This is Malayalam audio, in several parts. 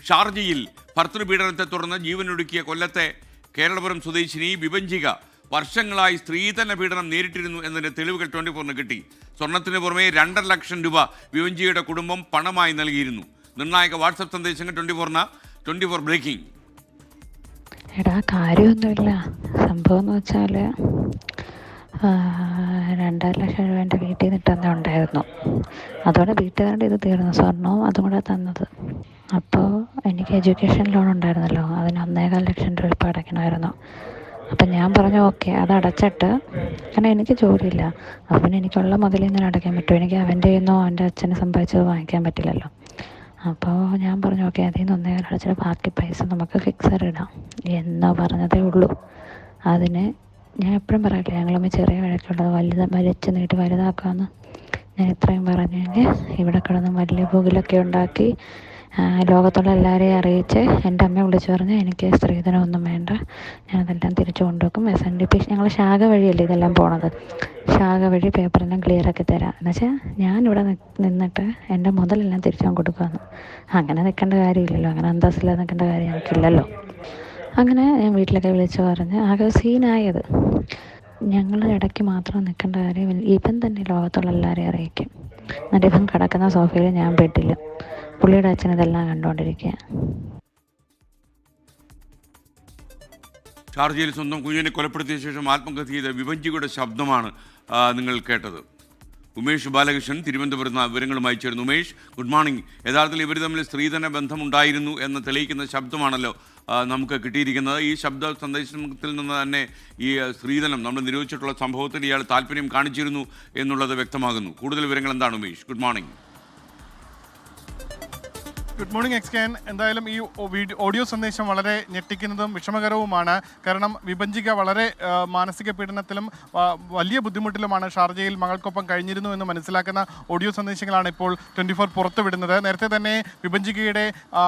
ഷാർജയിൽ ഭർത്തൃപീഡനത്തെ തുടർന്ന് ജീവനൊടുക്കിയ കൊല്ലത്തെ കേരളപുരം സ്വദേശിനി വിഭജിക വർഷങ്ങളായി സ്ത്രീധന പീഡനം നേരിട്ടിരുന്നു എന്നതിന്റെ തെളിവുകൾ 24 കിട്ടി. സ്വർണത്തിന് പുറമെ 2.5 ലക്ഷം രൂപ വിഭജികയുടെ കുടുംബം പണമായി നൽകിയിരുന്നു. നിർണായക വാട്സപ്പ് സന്ദേശങ്ങൾ 24 ബ്രേക്കിംഗ്. എടാ കാര്യമൊന്നുമില്ല. സംഭവം എന്ന് വെച്ചാൽ 2.5 ലക്ഷം രൂപ എൻ്റെ വീട്ടിൽ നിന്ന് തന്നെ ഉണ്ടായിരുന്നു. അതോടെ വീട്ടുകാരുടെ ഇത് തീർന്നു. സ്വർണവും അതും കൂടെ തന്നത്. അപ്പോൾ എനിക്ക് എഡ്യൂക്കേഷൻ ലോൺ ഉണ്ടായിരുന്നല്ലോ, അതിന് 1.25 ലക്ഷം രൂപ ഇപ്പോൾ അടയ്ക്കണമായിരുന്നു. അപ്പം ഞാൻ പറഞ്ഞു ഓക്കെ അത് അടച്ചിട്ട്, കാരണം എനിക്ക് ജോലിയില്ല, അപ്പം എനിക്കുള്ള മുതലിൽ നിന്ന് അടയ്ക്കാൻ പറ്റും. എനിക്ക് അവൻ്റെ നിന്നോ അവൻ്റെ അച്ഛനെ സമ്പാദിച്ചത് വാങ്ങിക്കാൻ പറ്റില്ലല്ലോ. അപ്പോൾ ഞാൻ പറഞ്ഞു ഓക്കെ അതിൽ നിന്ന് 1.25 അടച്ചിട്ട് ബാക്കി പൈസ നമുക്ക് ഫിക്സഡ് ഇടാം എന്നോ പറഞ്ഞതേ ഉള്ളൂ. അതിന് ഞാൻ എപ്പോഴും പറയില്ല ഞങ്ങളമ്മ ചെറിയ വഴക്കുള്ളത് വലിച്ചു നീട്ടി വലുതാക്കാമെന്ന്. ഞാൻ ഇത്രയും പറഞ്ഞെങ്കിൽ ഇവിടെ കിടന്ന് വലിയ പുകിലൊക്കെ ഉണ്ടാക്കി ലോകത്തുള്ള എല്ലാവരെയും അറിയിച്ച് എൻ്റെ അമ്മയെ വിളിച്ച് പറഞ്ഞ് എനിക്ക് സ്ത്രീധനം ഒന്നും വേണ്ട, ഞാനതെല്ലാം തിരിച്ചു കൊണ്ടുവെക്കും. SNDP ഞങ്ങൾ ശാഖ വഴിയല്ലേ ഇതെല്ലാം പോണത്, ശാഖ വഴി പേപ്പറെല്ലാം ക്ലിയറാക്കി തരാം എന്നുവെച്ചാൽ ഞാനിവിടെ നിന്നിട്ട് എൻ്റെ മുതലെല്ലാം തിരിച്ചു കൊടുക്കാമെന്ന്. അങ്ങനെ നിൽക്കേണ്ട കാര്യമില്ലല്ലോ, അങ്ങനെ അന്തസ്സില്ലാതെ നിൽക്കേണ്ട കാര്യം ഞങ്ങൾക്കില്ലല്ലോ. അങ്ങനെ ഞാൻ വീട്ടിലൊക്കെ വിളിച്ച് പറഞ്ഞ് ആകെ സീനായത്. ഞങ്ങൾ ഇടയ്ക്ക് മാത്രം നിൽക്കേണ്ട കാര്യം ഇവൻ തന്നെ ലോകത്തുള്ള എല്ലാവരെയും അറിയിക്കും. എന്നിട്ട് ഇവൻ കിടക്കുന്ന സോഫയിൽ ഞാൻ ബെഡിലും, പുള്ളിയുടെ അച്ഛൻ ഇതെല്ലാം കണ്ടുകൊണ്ടിരിക്കുക. ഷാർജയിൽ സ്വന്തം കുഞ്ഞിനെ കൊലപ്പെടുത്തിയ ശേഷം ആത്മഹത്യ ചെയ്ത വിഭജികയുടെ ശബ്ദമാണ് നിങ്ങൾ കേട്ടത്. ഉമേഷ് ബാലകൃഷ്ണൻ തിരുവനന്തപുരത്ത് വിവരങ്ങളുമായി ചേർന്നു. Umesh, good morning. യഥാർത്ഥത്തിൽ ഇവർ തമ്മിൽ സ്ത്രീധന ബന്ധമുണ്ടായിരുന്നു എന്ന് തെളിയിക്കുന്ന ശബ്ദമാണല്ലോ നമുക്ക് കിട്ടിയിരിക്കുന്നത്. ഈ ശബ്ദ സന്ദേശത്തിൽ നിന്ന് തന്നെ ഈ സ്ത്രീധനം നമ്മൾ നിരോധിച്ചിട്ടുള്ള സംഭവത്തിൽ ഇയാൾ താല്പര്യം കാണിച്ചിരുന്നു എന്നുള്ളത് വ്യക്തമാകുന്നു. കൂടുതൽ വിവരങ്ങൾ എന്താണ് Umesh? Good morning. Good morning എക്സ്കാൻ. എന്തായാലും ഈ ഓഡിയോ സന്ദേശം വളരെ ഞെട്ടിക്കുന്നതും വിഷമകരവുമാണ്. കാരണം വിഭജിക വളരെ മാനസിക പീഡനത്തിലും വലിയ ബുദ്ധിമുട്ടിലുമാണ് ഷാർജയിൽ മകൾക്കൊപ്പം കഴിഞ്ഞിരുന്നു എന്ന് മനസ്സിലാക്കുന്ന ഓഡിയോ സന്ദേശങ്ങളാണ് ഇപ്പോൾ 24 പുറത്തുവിടുന്നത്. നേരത്തെ തന്നെ വിഭജികയുടെ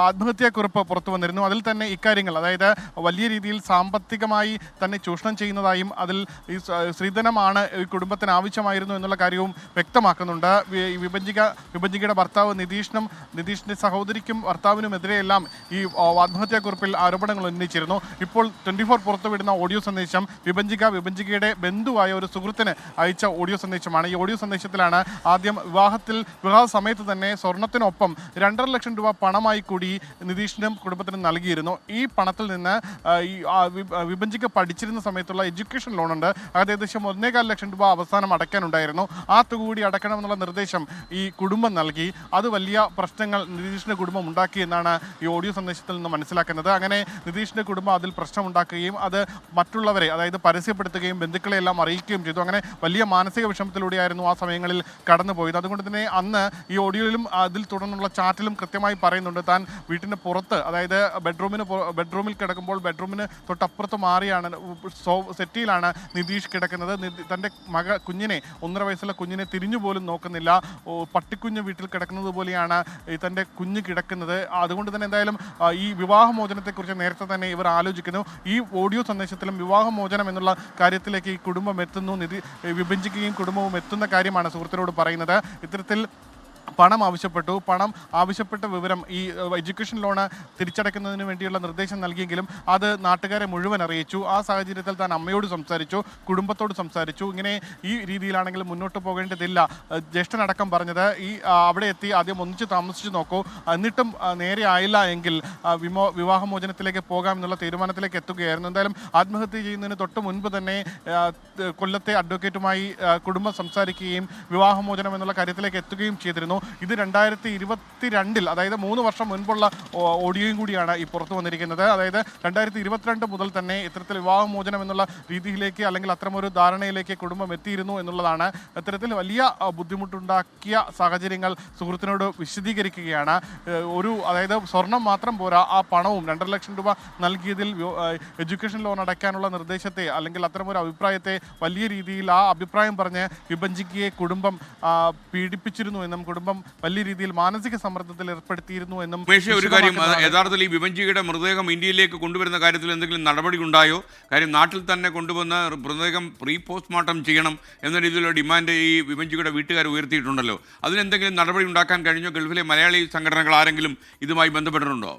ആത്മഹത്യാക്കുറിപ്പ് പുറത്തു വന്നിരുന്നു. അതിൽ തന്നെ ഇക്കാര്യങ്ങൾ, അതായത് വലിയ രീതിയിൽ സാമ്പത്തികമായി തന്നെ ചൂഷണം ചെയ്യുന്നതായും അതിൽ ഈ സ്ത്രീധനമാണ് ഈ കുടുംബത്തിന് ആവശ്യമായിരുന്നു എന്നുള്ള കാര്യവും വ്യക്തമാക്കുന്നുണ്ട്. വിഭജികയുടെ ഭർത്താവ് നിതീഷിൻ്റെ സഹോദരിക്കും ഭർത്താവിനുമെതിരെയെല്ലാം ഈ ആത്മഹത്യാക്കുറിപ്പിൽ ആരോപണങ്ങൾ ഉന്നയിച്ചിരുന്നു. ഇപ്പോൾ 24 പുറത്തുവിടുന്ന ഓഡിയോ സന്ദേശം വിഭജികയുടെ ബന്ധുവായ ഒരു സുഹൃത്തിന് അയച്ച ഓഡിയോ സന്ദേശമാണ്. ഈ ഓഡിയോ സന്ദേശത്തിലാണ് ആദ്യം വിവാഹ സമയത്ത് തന്നെ സ്വർണത്തിനൊപ്പം 2.5 ലക്ഷം രൂപ പണമായി കൂടി നിതീഷിനും കുടുംബത്തിനും നൽകിയിരുന്നു. ഈ പണത്തിൽ നിന്ന് ഈ വിഭജിക പഠിച്ചിരുന്ന സമയത്തുള്ള എഡ്യൂക്കേഷൻ ലോണുണ്ട്, അത് ഏകദേശം 1.25 ലക്ഷം രൂപ അവസാനം അടയ്ക്കാനുണ്ടായിരുന്നു. ആ തുക കൂടി അടയ്ക്കണമെന്നുള്ള നിർദ്ദേശം ഈ കുടുംബം നൽകി. അത് വലിയ പ്രശ്നങ്ങൾ നിതീഷിൻ്റെ കുടുംബം ഉണ്ടാക്കി എന്നാണ് ഈ ഓഡിയോ സന്ദേശത്തിൽ നിന്ന് മനസ്സിലാക്കുന്നത്. അങ്ങനെ നിതീഷിൻ്റെ കുടുംബം അതിൽ പ്രശ്നമുണ്ടാക്കുകയും അത് മറ്റുള്ളവരെ, അതായത് പരസ്യപ്പെടുത്തുകയും ബന്ധുക്കളെല്ലാം അറിയിക്കുകയും ചെയ്തു. അങ്ങനെ വലിയ മാനസിക വിഷമത്തിലൂടെയായിരുന്നു ആ സമയങ്ങളിൽ കടന്നുപോയത്. അതുകൊണ്ട് തന്നെ അന്ന് ഈ ഓഡിയോയിലും അതിൽ തുടർന്നുള്ള ചാറ്റിലും കൃത്യമായി പറയുന്നുണ്ട് താൻ വീട്ടിന് പുറത്ത്, അതായത് ബെഡ്റൂമിൽ കിടക്കുമ്പോൾ ബെഡ്റൂമിന് തൊട്ടപ്പുറത്ത് മാറിയാണ് സെറ്റിയിലാണ് നിതീഷ് കിടക്കുന്നത്. തൻ്റെ കുഞ്ഞിനെ 1.5 വയസ്സുള്ള കുഞ്ഞിനെ തിരിഞ്ഞു പോലും നോക്കുന്നില്ല. പട്ടിക്കുഞ്ഞ് വീട്ടിൽ കിടക്കുന്നത് പോലെയാണ് തൻ്റെ കുഞ്ഞ് കിടക്കുന്നത്. അതുകൊണ്ട് തന്നെ എന്തായാലും ഈ വിവാഹമോചനത്തെക്കുറിച്ച് നേരത്തെ തന്നെ ഇവർ ആലോചിക്കുന്നു. ഈ ഓഡിയോ സന്ദേശത്തിലും വിവാഹമോചനം എന്നുള്ള കാര്യത്തിലേക്ക് ഈ കുടുംബം എത്തുന്നു, വിഭജിക്കുകയും കുടുംബവും എത്തുന്ന കാര്യമാണ് സുഹൃത്തിനോട് പറയുന്നത്. ഇത്തരത്തിൽ പണം ആവശ്യപ്പെട്ട വിവരം ഈ എഡ്യൂക്കേഷൻ ലോണ് തിരിച്ചടയ്ക്കുന്നതിന് വേണ്ടിയുള്ള നിർദ്ദേശം നൽകിയെങ്കിലും അത് നാട്ടുകാരെ മുഴുവൻ അറിയിച്ചു. ആ സാഹചര്യത്തിൽ താൻ അമ്മയോട് സംസാരിച്ചു, കുടുംബത്തോട് സംസാരിച്ചു. ഇങ്ങനെ ഈ രീതിയിലാണെങ്കിൽ മുന്നോട്ട് പോകേണ്ടതില്ല. ജ്യേഷ്ഠനടക്കം പറഞ്ഞത് ഈ അവിടെ എത്തി ആദ്യം ഒന്നിച്ച് താമസിച്ച് നോക്കൂ, എന്നിട്ടും നേരെ ആയില്ല എങ്കിൽ വിവാഹമോചനത്തിലേക്ക് പോകാം എന്നുള്ള തീരുമാനത്തിലേക്ക് എത്തുകയായിരുന്നു. എന്തായാലും ആത്മഹത്യ ചെയ്യുന്നതിന് തൊട്ട് മുൻപ് തന്നെ കൊല്ലത്തെ അഡ്വക്കേറ്റുമായി കുടുംബം സംസാരിക്കുകയും വിവാഹമോചനം എന്നുള്ള കാര്യത്തിലേക്ക് എത്തുകയും ചെയ്തിരുന്നു. ഇത് 2022 അതായത് 3 വർഷം മുൻപുള്ള ഓഡിയോയും കൂടിയാണ് ഈ പുറത്തു വന്നിരിക്കുന്നത്. അതായത് 2022 മുതൽ തന്നെ ഇത്തരത്തിൽ വിവാഹമോചനം എന്നുള്ള രീതിയിലേക്ക് അല്ലെങ്കിൽ അത്തരമൊരു ധാരണയിലേക്ക് കുടുംബം എത്തിയിരുന്നു എന്നുള്ളതാണ്. ഇത്തരത്തിൽ വലിയ ബുദ്ധിമുട്ടുണ്ടാക്കിയ സാഹചര്യങ്ങൾ സുഹൃത്തിനോട് വിശദീകരിക്കുകയാണ്. അതായത് സ്വർണം മാത്രം പോരാ, ആ പണവും 2.5 ലക്ഷം രൂപ നൽകിയതിൽ എഡ്യൂക്കേഷൻ ലോൺ അടയ്ക്കാനുള്ള നിർദ്ദേശത്തെ അല്ലെങ്കിൽ അത്തരമൊരു അഭിപ്രായത്തെ വലിയ രീതിയിൽ ആ അഭിപ്രായം പറഞ്ഞ് വിഭജിക്കുകയെ കുടുംബം പീഡിപ്പിച്ചിരുന്നു എന്നും കുടുംബം വലിയ രീതിയിൽ മാനസിക സമ്മർദ്ദത്തിൽ ഏർപ്പെടുത്തിയിരുന്നു എന്നും. ഒരു കാര്യം, യഥാർത്ഥത്തിൽ ഈ വിഭജികയുടെ മൃതദേഹം ഇന്ത്യയിലേക്ക് കൊണ്ടുവരുന്ന കാര്യത്തിൽ എന്തെങ്കിലും നടപടി ഉണ്ടായോ? കാര്യം നാട്ടിൽ തന്നെ കൊണ്ടുവന്ന് മൃതദേഹം പോസ്റ്റ്മോർട്ടം ചെയ്യണം എന്ന രീതിയിലുള്ള ഡിമാൻഡ് ഈ വിഭജികയുടെ വീട്ടുകാർ ഉയർത്തിയിട്ടുണ്ടല്ലോ. അതിനെന്തെങ്കിലും നടപടി ഉണ്ടാക്കാൻ കഴിഞ്ഞോ? ഗൾഫിലെ മലയാളി സംഘടനകൾ ആരെങ്കിലും ഇതുമായി ബന്ധപ്പെട്ടിട്ടുണ്ടോ?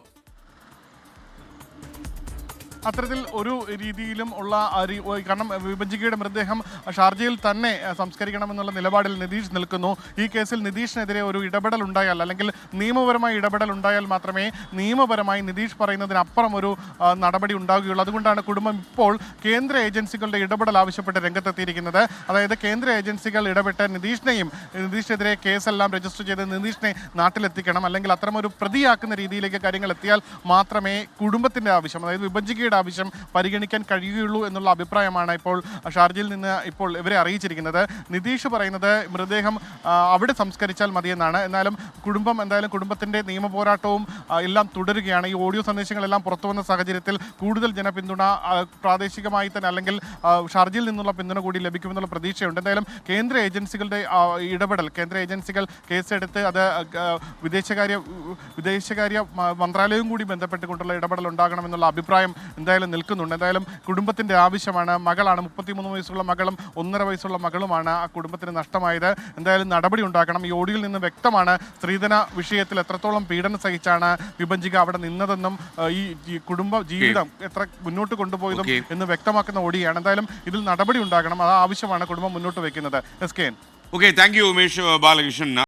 അത്തരത്തിൽ ഒരു രീതിയിലും ഉള്ള കാരണം വിഭജികയുടെ മൃതദേഹം ഷാർജയിൽ തന്നെ സംസ്കരിക്കണമെന്നുള്ള നിലപാടിൽ നിതീഷ് നിൽക്കുന്നു. ഈ കേസിൽ നിതീഷിനെതിരെ ഒരു ഇടപെടൽ ഉണ്ടായാൽ അല്ലെങ്കിൽ നിയമപരമായ ഇടപെടൽ ഉണ്ടായാൽ മാത്രമേ നിയമപരമായി നിതീഷ് പറയുന്നതിനപ്പുറം ഒരു നടപടി ഉണ്ടാകുകയുള്ളൂ. അതുകൊണ്ടാണ് കുടുംബം ഇപ്പോൾ കേന്ദ്ര ഏജൻസികളുടെ ഇടപെടൽ ആവശ്യപ്പെട്ട് രംഗത്തെത്തിയിരിക്കുന്നത്. അതായത് കേന്ദ്ര ഏജൻസികൾ ഇടപെട്ട് നിതീഷിനെതിരെ കേസെല്ലാം രജിസ്റ്റർ ചെയ്ത് നിതീഷിനെ നാട്ടിലെത്തിക്കണം, അല്ലെങ്കിൽ അത്തരമൊരു പ്രതിയാക്കുന്ന രീതിയിലേക്ക് കാര്യങ്ങൾ എത്തിയാൽ മാത്രമേ കുടുംബത്തിൻ്റെ ആവശ്യം, അതായത് വിഭജികയുടെ ആവശ്യം പരിഗണിക്കാൻ കഴിയുകയുള്ളൂ എന്നുള്ള അഭിപ്രായമാണ് ഇപ്പോൾ ഷാർജയിൽ നിന്ന് ഇപ്പോൾ ഇവരെ അറിയിച്ചിരിക്കുന്നത്. നിതീഷ് പറയുന്നത് മൃതദേഹം അവിടെ സംസ്കരിച്ചാൽ മതിയെന്നാണ്. എന്നാലും കുടുംബത്തിൻ്റെ നിയമ പോരാട്ടവും എല്ലാം തുടരുകയാണ്. ഈ ഓഡിയോ സന്ദേശങ്ങളെല്ലാം പുറത്തു വന്ന സാഹചര്യത്തിൽ കൂടുതൽ ജനപിന്തുണ പ്രാദേശികമായി തന്നെ അല്ലെങ്കിൽ ഷാർജയിൽ നിന്നുള്ള പിന്തുണ കൂടി ലഭിക്കുമെന്നുള്ള പ്രതീക്ഷയുണ്ട്. എന്തായാലും കേന്ദ്ര ഏജൻസികളുടെ ഇടപെടൽ, കേന്ദ്ര ഏജൻസികൾ കേസെടുത്ത് അത് വിദേശകാര്യ മന്ത്രാലയവും കൂടി ബന്ധപ്പെട്ടുകൊണ്ടുള്ള ഇടപെടൽ ഉണ്ടാകണമെന്നുള്ള അഭിപ്രായം എന്തായാലും നിൽക്കുന്നുണ്ട്. എന്തായാലും കുടുംബത്തിൻ്റെ ആവശ്യമാണ്. മകളാണ്, 33 വയസ്സുള്ള മകളും 1.5 വയസ്സുള്ള മകളുമാണ് ആ കുടുംബത്തിന് നഷ്ടമായത്. എന്തായാലും നടപടി ഉണ്ടാക്കണം. ഈ ഓഡിയോയിൽ നിന്ന് വ്യക്തമാണ് സ്ത്രീധന വിഷയത്തിൽ എത്രത്തോളം പീഡനം സഹിച്ചാണ് വിഭജിക അവിടെ നിന്നതെന്നും ഈ കുടുംബ ജീവിതം എത്ര മുന്നോട്ട് കൊണ്ടുപോയതും എന്ന് വ്യക്തമാക്കുന്ന ഓഡിയോയാണ്. എന്തായാലും ഇതിൽ നടപടി ഉണ്ടാകണം. അത് ആവശ്യമാണ് കുടുംബം മുന്നോട്ട് വയ്ക്കുന്നത്. SKN. Okay, thank you Umesh Balakrishnan.